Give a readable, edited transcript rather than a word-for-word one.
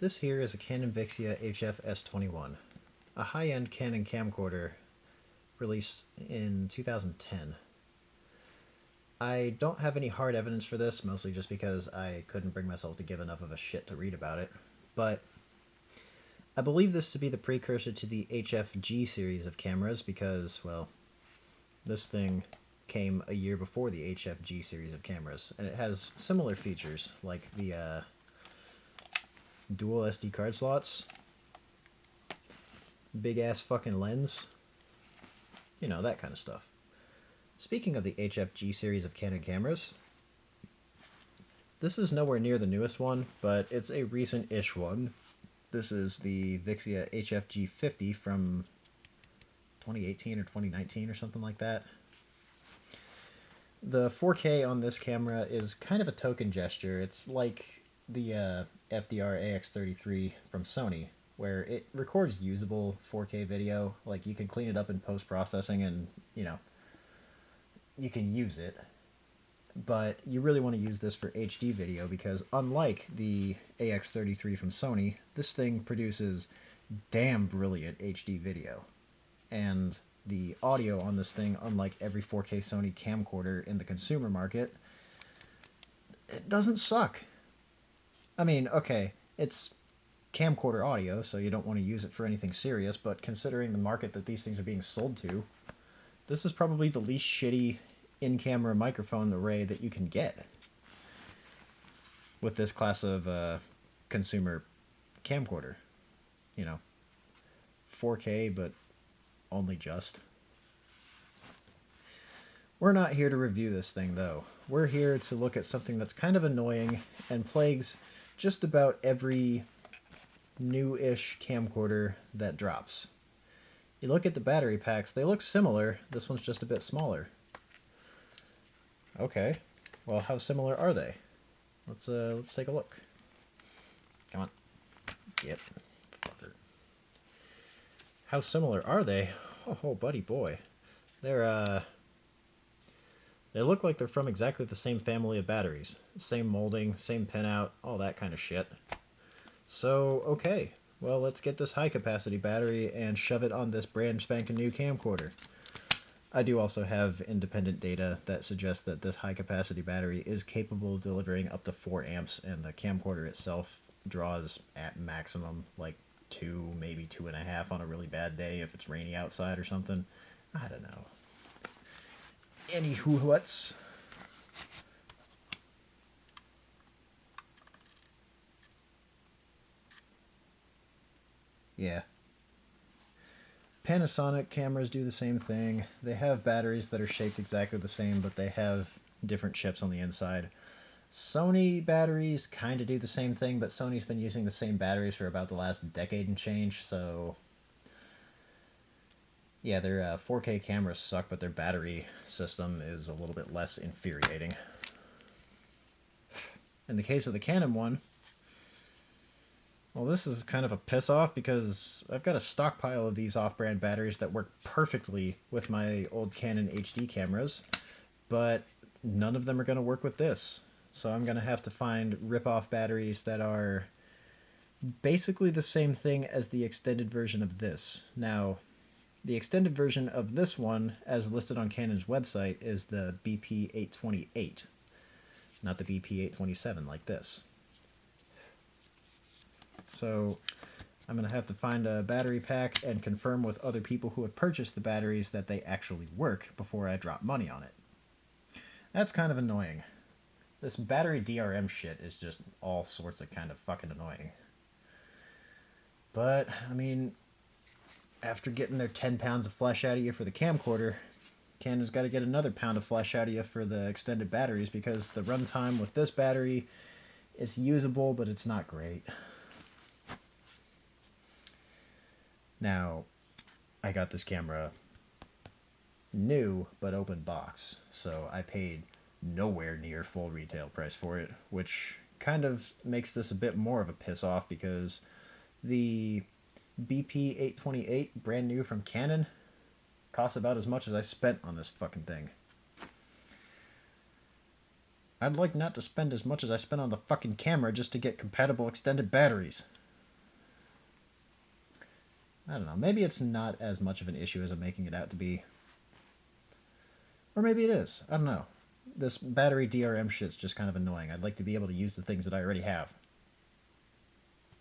This here is a Canon Vixia HF S21, a high-end Canon camcorder released in 2010. I don't have any hard evidence for this, mostly just because I couldn't bring myself to give enough of a shit to read about it, but I believe this to be the precursor to the HF G series of cameras because, well, this thing came a year before the HF G series of cameras, and it has similar features like the dual SD card slots, big ass fucking lens, you know, that kind of stuff. Speaking of the HFG series of Canon cameras, this is nowhere near the newest one, but it's a recent-ish one. This is the Vixia HF G50 from 2018 or 2019 or something like that. The 4K on this camera is kind of a token gesture. It's like the FDR AX33 from Sony, where it records usable 4K video. Like, you can clean it up in post-processing and, you know, you can use it. But you really want to use this for HD video because unlike the AX33 from Sony, this thing produces damn brilliant HD video. And the audio on this thing, unlike every 4K Sony camcorder in the consumer market, it doesn't suck. I mean, okay, it's camcorder audio, so you don't want to use it for anything serious, but considering the market that these things are being sold to, this is probably the least shitty in-camera microphone array that you can get with this class of consumer camcorder. You know, 4K, but only just. We're not here to review this thing, though. We're here to look at something that's kind of annoying and plagues just about every new-ish camcorder that drops. You look at the battery packs, they look similar. This one's just a bit smaller. Okay, well, how similar are they? Let's take a look. Come on. Yep. Fucker. How similar are they? Oh, buddy boy. They're, they look like they're from exactly the same family of batteries. Same molding, same pinout, all that kind of shit. So, okay. Well, let's get this high-capacity battery and shove it on this brand spanking new camcorder. I do also have independent data that suggests that this high-capacity battery is capable of delivering up to 4 amps, and the camcorder itself draws at maximum like 2, maybe 2.5 on a really bad day if it's rainy outside or something. I don't know. Anywho, what's... Yeah. Panasonic cameras do the same thing. They have batteries that are shaped exactly the same, but they have different chips on the inside. Sony batteries kind of do the same thing, but Sony's been using the same batteries for about the last decade and change, so... Yeah, their 4K cameras suck, but their battery system is a little bit less infuriating. In the case of the Canon one, well, this is kind of a piss-off because I've got a stockpile of these off-brand batteries that work perfectly with my old Canon HD cameras, but none of them are going to work with this. So I'm going to have to find rip-off batteries that are basically the same thing as the extended version of this. Now, the extended version of this one, as listed on Canon's website, is the BP828, not the BP827 like this. So I'm going to have to find a battery pack and confirm with other people who have purchased the batteries that they actually work before I drop money on it. That's kind of annoying. This battery DRM shit is just all sorts of kind of fucking annoying. But, I mean, after getting their 10 pounds of flesh out of you for the camcorder, Canon's got to get another pound of flesh out of you for the extended batteries because the runtime with this battery is usable, but it's not great. Now, I got this camera new, but open box, so I paid nowhere near full retail price for it, which kind of makes this a bit more of a piss-off because the BP828, brand new from Canon, costs about as much as I spent on this fucking thing. I'd like not to spend as much as I spent on the fucking camera just to get compatible extended batteries. I don't know. Maybe it's not as much of an issue as I'm making it out to be. Or maybe it is. I don't know. This battery DRM shit's just kind of annoying. I'd like to be able to use the things that I already have.